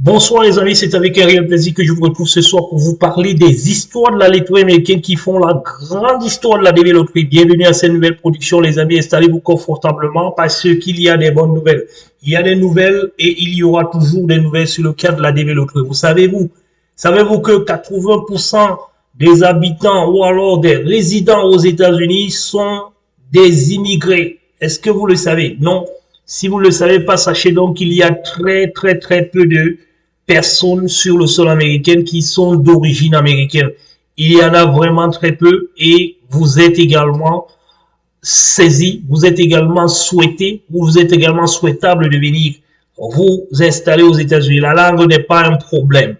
Bonsoir les amis, c'est avec un réel plaisir que je vous retrouve ce soir pour vous parler des histoires de la loterie américaine qui font la grande histoire de la DV Loterie. Bienvenue à cette nouvelle production les amis, installez-vous confortablement parce qu'il y a des bonnes nouvelles. Il y a des nouvelles et il y aura toujours des nouvelles sur le cas de la DV Loterie. Savez-vous que 80% des habitants ou alors des résidents aux États-Unis sont des immigrés? Est-ce que vous le savez? Non. Si vous ne le savez pas, sachez donc qu'il y a très peu de personnes sur le sol américain qui sont d'origine américaine. Il y en a vraiment très peu et vous êtes également saisi, vous êtes également souhaité, ou vous êtes également souhaitable de venir vous installer aux États-Unis. La langue n'est pas un problème.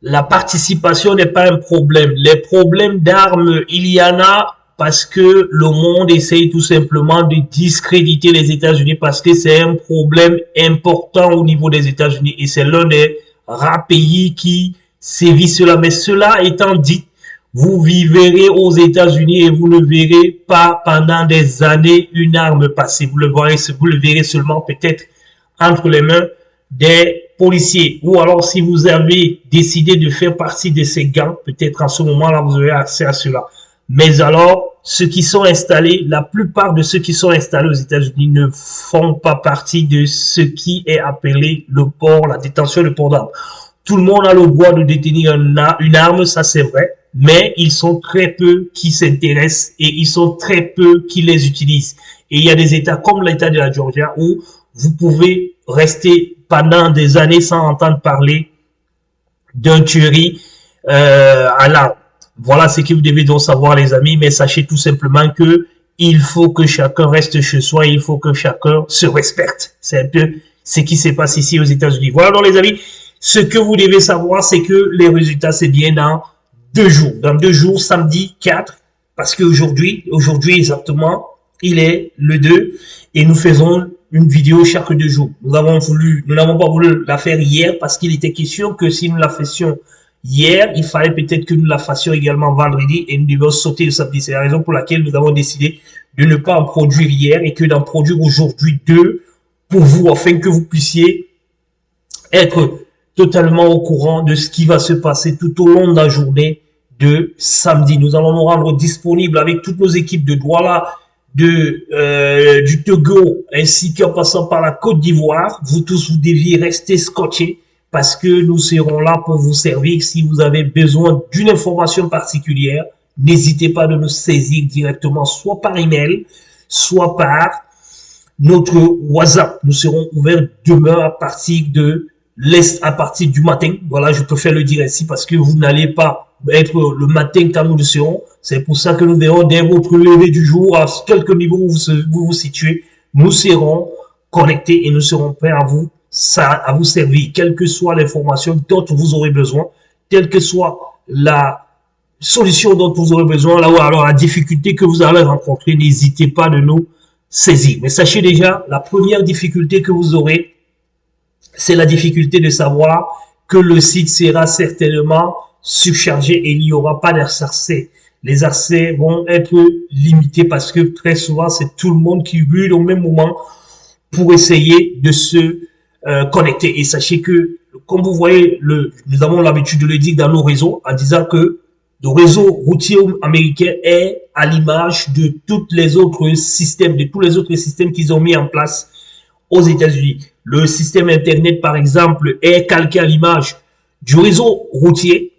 La participation n'est pas un problème. Les problèmes d'armes, il y en a parce que le monde essaye tout simplement de discréditer les États-Unis parce que c'est un problème important au niveau des États-Unis et c'est l'un des rares pays qui sévit cela. Mais cela étant dit, vous vivrez aux États-Unis et vous ne verrez pas pendant des années une arme passer. Vous le verrez seulement peut-être entre les mains des policiers. Ou alors si vous avez décidé de faire partie de ces gangs, peut-être en ce moment-là, vous aurez accès à cela. Mais alors, ceux qui sont installés, la plupart de ceux qui sont installés aux États-Unis ne font pas partie de ce qui est appelé le port, la détention de port d'armes. Tout le monde a le droit de détenir une arme, ça c'est vrai, mais ils sont très peu qui s'intéressent et ils sont très peu qui les utilisent. Et il y a des États comme l'État de la Georgia où vous pouvez rester pendant des années sans entendre parler d'un tuerie à l'arme. Voilà ce que vous devez donc savoir les amis, mais sachez tout simplement que il faut que chacun reste chez soi, il faut que chacun se respecte. C'est un peu ce qui se passe ici aux États-Unis. Voilà donc les amis, ce que vous devez savoir, c'est que les résultats, c'est bien dans 2 jours. Dans 2 jours, samedi 4, parce qu'aujourd'hui exactement, il est le 2 et nous faisons une vidéo chaque 2 jours. Nous n'avons pas voulu la faire hier parce qu'il était question que si nous la fassions hier, il fallait peut-être que nous la fassions également vendredi et nous devions sauter le samedi. C'est la raison pour laquelle nous avons décidé de ne pas en produire hier et que d'en produire aujourd'hui 2 pour vous, afin que vous puissiez être totalement au courant de ce qui va se passer tout au long de la journée de samedi. Nous allons nous rendre disponibles avec toutes nos équipes de Douala, du Togo, ainsi qu'en passant par la Côte d'Ivoire. Vous tous, vous deviez rester scotchés parce que nous serons là pour vous servir. Si vous avez besoin d'une information particulière, n'hésitez pas de nous saisir directement, soit par email, soit par notre WhatsApp. Nous serons ouverts demain à partir du matin. Voilà, je préfère le dire ainsi parce que vous n'allez pas être le matin quand nous le serons. C'est pour ça que nous verrons dès votre lever du jour, à quelque niveau où vous vous situez, nous serons connectés et nous serons prêts à vous servir, quelle que soit l'information dont vous aurez besoin, quelle que soit la solution dont vous aurez besoin, là où alors la difficulté que vous allez rencontrer, n'hésitez pas de nous saisir. Mais sachez déjà, la première difficulté que vous aurez, c'est la difficulté de savoir que le site sera certainement surchargé et il n'y aura pas d'accès. Les accès vont être limités parce que très souvent, c'est tout le monde qui hurle au même moment pour essayer de se connecter. Et sachez que, comme vous voyez, nous avons l'habitude de le dire dans nos réseaux, en disant que le réseau routier américain est à l'image de tous les autres systèmes qu'ils ont mis en place aux États-Unis. Le système Internet, par exemple, est calqué à l'image du réseau routier,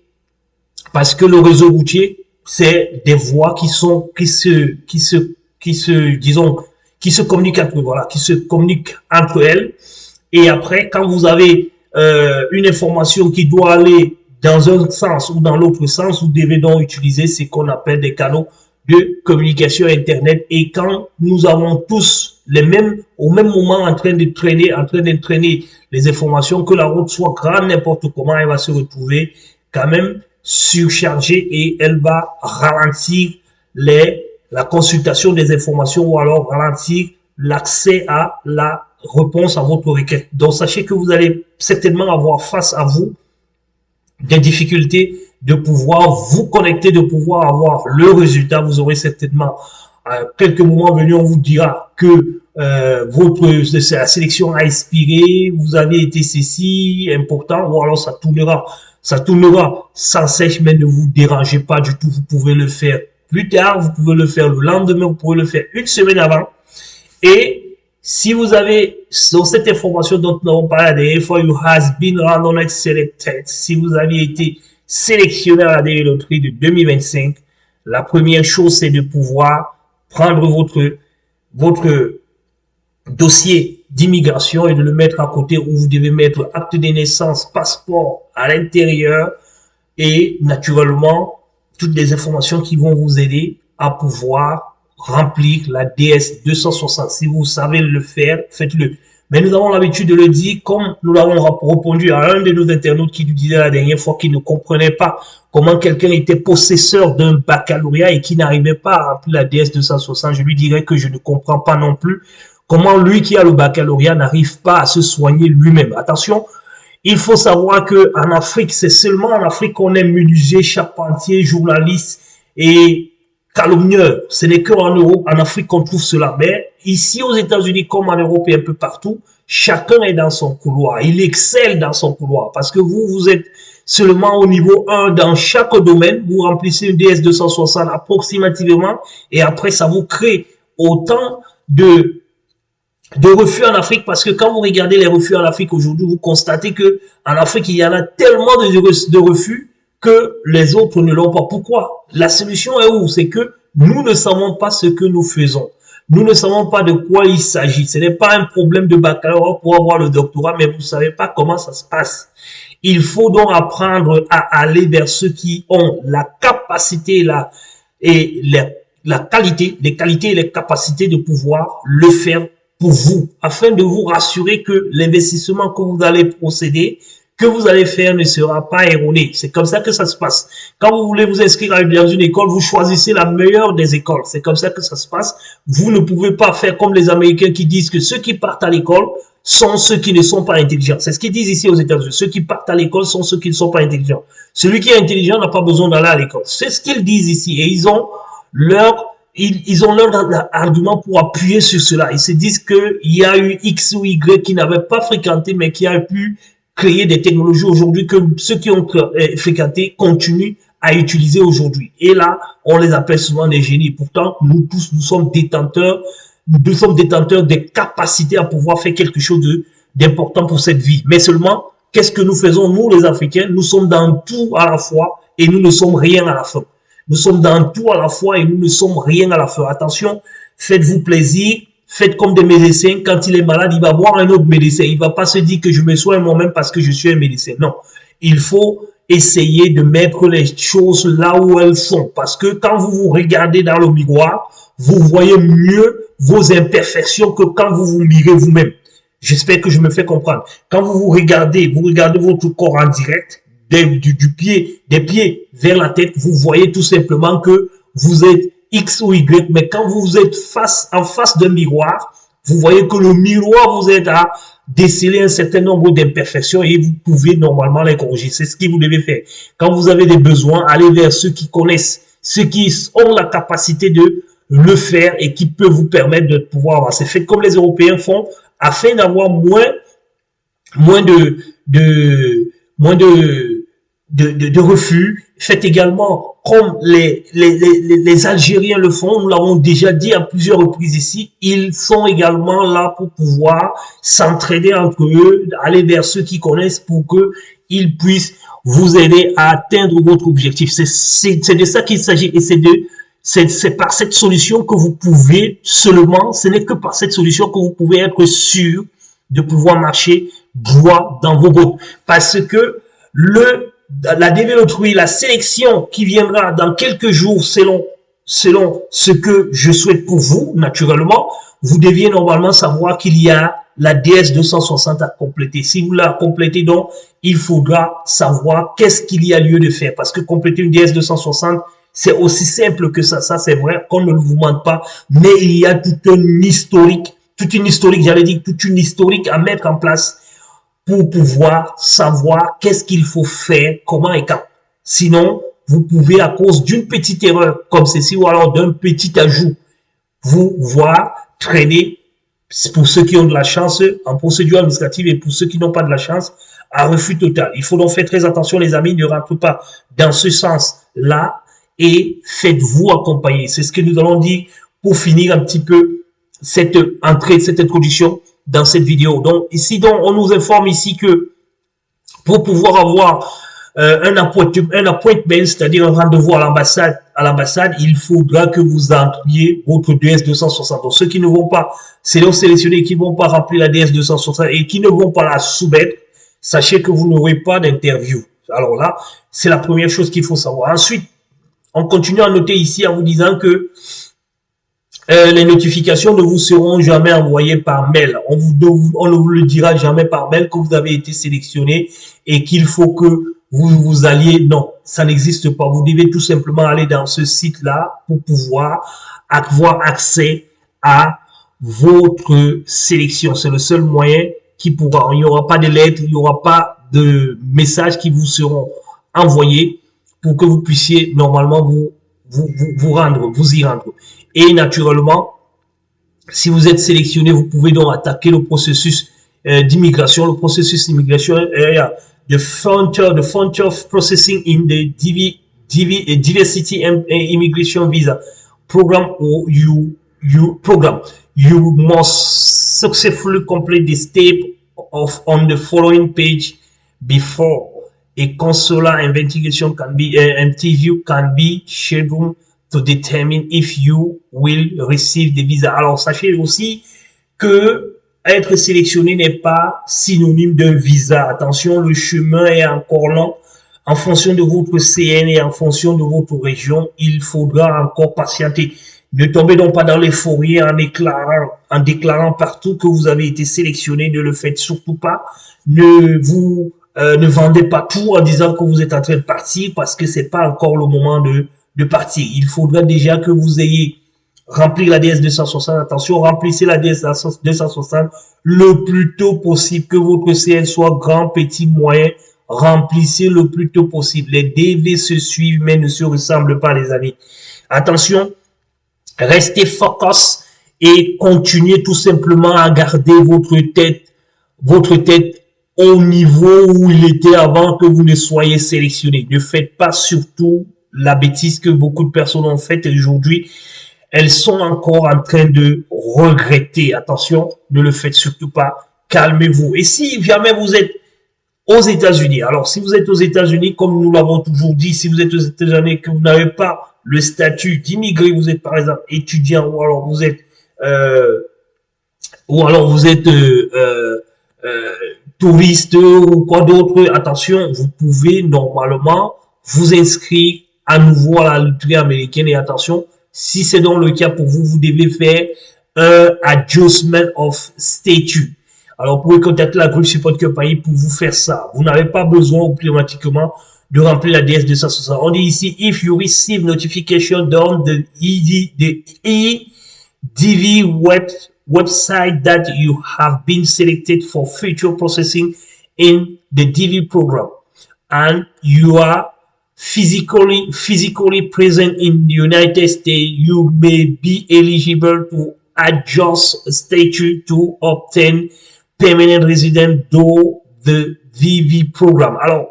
parce que le réseau routier, c'est des voies qui se communiquent entre elles. Et après, quand vous avez une information qui doit aller dans un sens ou dans l'autre sens, vous devez donc utiliser ce qu'on appelle des canaux de communication Internet. Et quand nous avons tous au même moment en train d'entraîner les informations, que la route soit grande, n'importe comment, elle va se retrouver quand même surchargée et elle va ralentir la consultation des informations ou alors ralentir l'accès à la réponse à votre requête. Donc, sachez que vous allez certainement avoir face à vous des difficultés de pouvoir vous connecter, de pouvoir avoir le résultat. Vous aurez certainement, à quelques moments venus, on vous dira que la sélection a expiré, vous avez été ceci, important, ou alors ça tournera sans cesse, mais ne vous dérangez pas du tout, vous pouvez le faire plus tard, vous pouvez le faire le lendemain, vous pouvez le faire une semaine avant, et si vous avez, dans cette information dont nous avons parlé la dernière fois, you has been randomly selected, si vous avez été sélectionné à la DV Loterie de 2025, la première chose, c'est de pouvoir prendre votre dossier d'immigration et de le mettre à côté où vous devez mettre acte de naissance, passeport à l'intérieur et naturellement toutes les informations qui vont vous aider à pouvoir remplir la DS 260. Si vous savez le faire, faites-le. Mais nous avons l'habitude de le dire, comme nous l'avons répondu à un de nos internautes qui nous disait la dernière fois qu'il ne comprenait pas comment quelqu'un était possesseur d'un baccalauréat et qui n'arrivait pas à remplir la DS 260. Je lui dirais que je ne comprends pas non plus comment lui qui a le baccalauréat n'arrive pas à se soigner lui-même. Attention, il faut savoir que en Afrique, c'est seulement en Afrique qu'on est menuisier, charpentier, journaliste et calomnieur. Ce n'est qu'en Europe, en Afrique qu'on trouve cela. Mais ici aux États-Unis, comme en Europe et un peu partout, chacun est dans son couloir. Il excelle dans son couloir parce que vous êtes seulement au niveau 1 dans chaque domaine. Vous remplissez une DS 260 approximativement et après, ça vous crée autant de refus en Afrique parce que quand vous regardez les refus en Afrique aujourd'hui, vous constatez que en Afrique, il y en a tellement de refus que les autres ne l'ont pas. Pourquoi? La solution est où? C'est que nous ne savons pas ce que nous faisons. Nous ne savons pas de quoi il s'agit. Ce n'est pas un problème de baccalauréat pour avoir le doctorat, mais vous ne savez pas comment ça se passe. Il faut donc apprendre à aller vers ceux qui ont la capacité la qualité, les qualités et les capacités de pouvoir le faire pour vous, afin de vous rassurer que l'investissement que vous allez procéder, que vous allez faire ne sera pas erroné. C'est comme ça que ça se passe. Quand vous voulez vous inscrire dans une école, vous choisissez la meilleure des écoles. C'est comme ça que ça se passe. Vous ne pouvez pas faire comme les Américains qui disent que ceux qui partent à l'école sont ceux qui ne sont pas intelligents. C'est ce qu'ils disent ici aux États-Unis. Ceux qui partent à l'école sont ceux qui ne sont pas intelligents. Celui qui est intelligent n'a pas besoin d'aller à l'école. C'est ce qu'ils disent ici. Et ils ont leur argument pour appuyer sur cela. Ils se disent qu'il y a eu X ou Y qui n'avaient pas fréquenté, mais qui a pu créer des technologies aujourd'hui que ceux qui ont fréquenté continuent à utiliser aujourd'hui. Et là, on les appelle souvent des génies. Pourtant, nous tous, nous sommes détenteurs des capacités à pouvoir faire quelque chose d'important pour cette vie. Mais seulement, qu'est-ce que nous faisons, nous les Africains? Nous sommes dans tout à la fois et nous ne sommes rien à la fin. Nous sommes dans tout à la fois et nous ne sommes rien à la fin. Attention, faites-vous plaisir. Faites comme des médecins, quand il est malade, il va voir un autre médecin. Il va pas se dire que je me soigne moi-même parce que je suis un médecin. Non, il faut essayer de mettre les choses là où elles sont. Parce que quand vous vous regardez dans le miroir, vous voyez mieux vos imperfections que quand vous vous mirez vous-même. J'espère que je me fais comprendre. Quand vous regardez votre corps en direct, des pieds vers la tête, vous voyez tout simplement que vous êtes X ou Y, mais quand vous êtes en face d'un miroir, vous voyez que le miroir vous aide à déceler un certain nombre d'imperfections et vous pouvez normalement les corriger. C'est ce que vous devez faire. Quand vous avez des besoins, allez vers ceux qui connaissent, ceux qui ont la capacité de le faire et qui peuvent vous permettre de pouvoir avancer. Faites comme les Européens font afin d'avoir moins de refus. Faites également comme les Algériens le font. Nous l'avons déjà dit à plusieurs reprises ici. Ils sont également là pour pouvoir s'entraider entre eux, aller vers ceux qui connaissent pour que ils puissent vous aider à atteindre votre objectif. C'est de ça qu'il s'agit et c'est par cette solution que vous pouvez seulement, ce n'est que par cette solution que vous pouvez être sûr de pouvoir marcher droit dans vos bottes. Parce que la DV Loterie, la sélection qui viendra dans quelques jours selon ce que je souhaite pour vous, naturellement, vous deviez normalement savoir qu'il y a la DS 260 à compléter. Si vous la complétez donc, il faudra savoir qu'est-ce qu'il y a lieu de faire. Parce que compléter une DS 260, c'est aussi simple que ça. Ça, c'est vrai qu'on ne vous demande pas. Mais il y a toute une historique à mettre en place pour pouvoir savoir qu'est-ce qu'il faut faire, comment et quand. Sinon, vous pouvez, à cause d'une petite erreur comme ceci ou alors d'un petit ajout, vous voir traîner pour ceux qui ont de la chance en procédure administrative et pour ceux qui n'ont pas de la chance, à refus total. Il faut donc faire très attention, les amis, ne rentrez pas dans ce sens-là et faites-vous accompagner. C'est ce que nous allons dire pour finir un petit peu cette entrée, cette introduction dans cette vidéo. Donc ici, donc, on nous informe ici que pour pouvoir avoir un appointment, c'est-à-dire un rendez-vous à l'ambassade, il faudra que vous entriez votre DS260. Donc ceux qui ne vont pas, c'est donc sélectionnés qui ne vont pas remplir la DS260 et qui ne vont pas la soumettre, sachez que vous n'aurez pas d'interview. Alors là, c'est la première chose qu'il faut savoir. Ensuite, on continue à noter ici en vous disant que les notifications ne vous seront jamais envoyées par mail. On ne vous le dira jamais par mail que vous avez été sélectionné et qu'il faut que vous alliez. Non, ça n'existe pas. Vous devez tout simplement aller dans ce site-là pour pouvoir avoir accès à votre sélection. C'est le seul moyen qui pourra. Il n'y aura pas de lettres, il n'y aura pas de messages qui vous seront envoyés pour que vous puissiez normalement vous y rendre. Et naturellement, si vous êtes sélectionné, vous pouvez donc attaquer le processus d'immigration. Le processus d'immigration, the frontier of processing in the diversity and immigration visa program or you must successfully complete the step on the following page before a consular investigation interview can be scheduled to determine if you will receive the visa. Alors, sachez aussi que être sélectionné n'est pas synonyme d'un visa. Attention, le chemin est encore long. En fonction de votre CN et en fonction de votre région, il faudra encore patienter. Ne tombez donc pas dans l'euphorie en déclarant partout que vous avez été sélectionné. Ne le faites surtout pas. Ne vendez pas tout en disant que vous êtes en train de partir parce que c'est pas encore le moment de partir. Il faudra déjà que vous ayez rempli la DS260. Attention, remplissez la DS260 le plus tôt possible, que votre CN soit grand, petit, moyen. Remplissez le plus tôt possible. Les DV se suivent mais ne se ressemblent pas, les amis. Attention, restez focus et continuez tout simplement à garder votre tête au niveau où il était avant que vous ne soyez sélectionné. Ne faites pas surtout la bêtise que beaucoup de personnes ont faite aujourd'hui. Elles sont encore en train de regretter. Attention, ne le faites surtout pas. Calmez-vous. Et si jamais vous êtes aux États-Unis, alors si vous êtes aux États-Unis, comme nous l'avons toujours dit, si vous êtes aux États-Unis et que vous n'avez pas le statut d'immigré, vous êtes par exemple étudiant ou alors vous êtes touriste ou quoi d'autre, attention, vous pouvez normalement vous inscrire à nouveau à la loterie américaine. Et attention, si c'est donc le cas pour vous, vous devez faire un adjustment of statut. Alors, vous pouvez contacter la groupe Support Company pour vous faire ça. Vous n'avez pas besoin automatiquement de remplir la DS260. On dit ici, if you receive notification down the EDV website that you have been selected for future processing in the DV program and you are physically present in the United States, you may be eligible to adjust statute to obtain permanent resident do the DV program. Alors,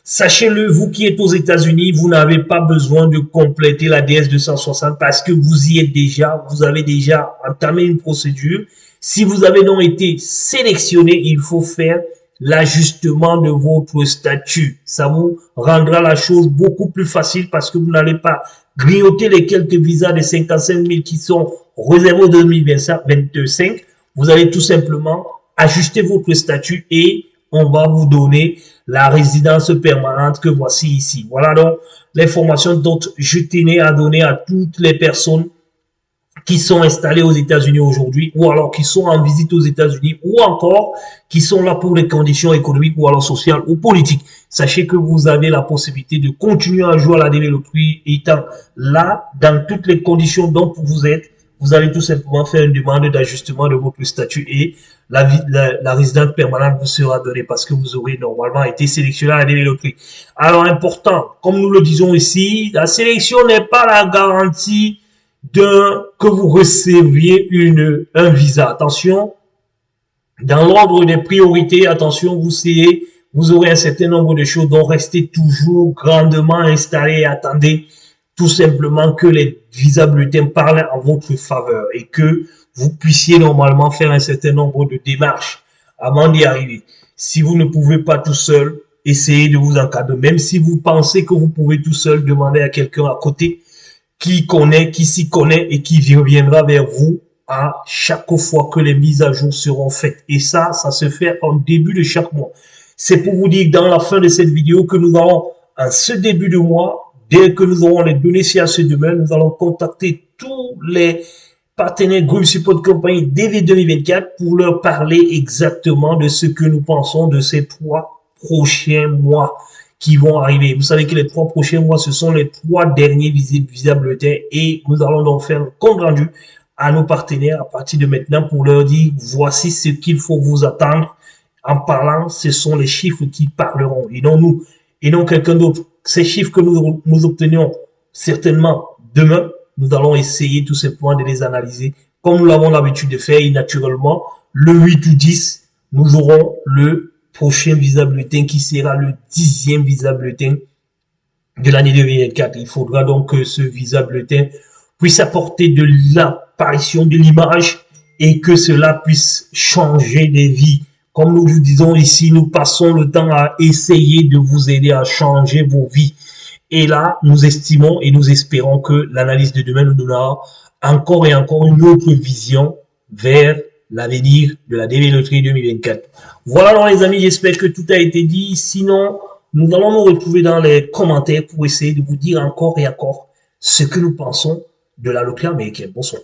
sachez-le, vous qui êtes aux États-Unis, vous n'avez pas besoin de compléter la DS260 parce que vous y êtes déjà, vous avez déjà entamé une procédure. Si vous avez donc été sélectionné, il faut faire l'ajustement de votre statut. Ça vous rendra la chose beaucoup plus facile parce que vous n'allez pas grignoter les quelques visas de 55 000 qui sont réservés en 2025. Vous allez tout simplement ajuster votre statut et on va vous donner la résidence permanente que voici ici. Voilà donc l'information dont je tenais à donner à toutes les personnes qui sont installés aux États-Unis aujourd'hui, ou alors qui sont en visite aux États-Unis, ou encore qui sont là pour les conditions économiques, ou alors sociales, ou politiques. Sachez que vous avez la possibilité de continuer à jouer à la DV Loterie, étant là, dans toutes les conditions dont vous êtes, vous allez tout simplement faire une demande d'ajustement de votre statut et la résidence permanente vous sera donnée parce que vous aurez normalement été sélectionné à la DV Loterie. Alors, important, comme nous le disons ici, la sélection n'est pas la garantie que vous receviez un visa. Attention, dans l'ordre des priorités, attention, vous aurez un certain nombre de choses, donc restez toujours grandement installés et attendez tout simplement que les visas bulletins parlent en votre faveur et que vous puissiez normalement faire un certain nombre de démarches avant d'y arriver. Si vous ne pouvez pas tout seul, essayez de vous encadrer. Même si vous pensez que vous pouvez tout seul, demandez à quelqu'un à côté qui s'y connaît et qui reviendra vers vous à chaque fois que les mises à jour seront faites. Et ça se fait en début de chaque mois. C'est pour vous dire dans la fin de cette vidéo que nous allons, en ce début de mois, dès que nous aurons les données sur ce domaine, nous allons contacter tous les partenaires Group Support Company dès 2024 pour leur parler exactement de ce que nous pensons de ces 3 prochains mois qui vont arriver. Vous savez que les 3 prochains mois, ce sont les 3 derniers visa bulletins et nous allons donc faire un compte rendu à nos partenaires à partir de maintenant pour leur dire voici ce qu'il faut vous attendre. En parlant, ce sont les chiffres qui parleront et non nous et non quelqu'un d'autre. Ces chiffres que nous obtenions certainement demain, nous allons essayer tout simplement de les analyser comme nous l'avons l'habitude de faire et naturellement le 8 ou 10, nous aurons le prochain visa bulletin qui sera le 10e visa bulletin de l'année 2024. Il faudra donc que ce visa bulletin puisse apporter de l'apparition de l'image et que cela puisse changer des vies. Comme nous vous disons ici, nous passons le temps à essayer de vous aider à changer vos vies. Et là, nous estimons et nous espérons que l'analyse de demain nous donnera encore et encore une autre vision vers l'avenir de la DV Loterie 2024. Voilà alors les amis, j'espère que tout a été dit. Sinon, nous allons nous retrouver dans les commentaires pour essayer de vous dire encore et encore ce que nous pensons de la loterie américaine. Bonsoir.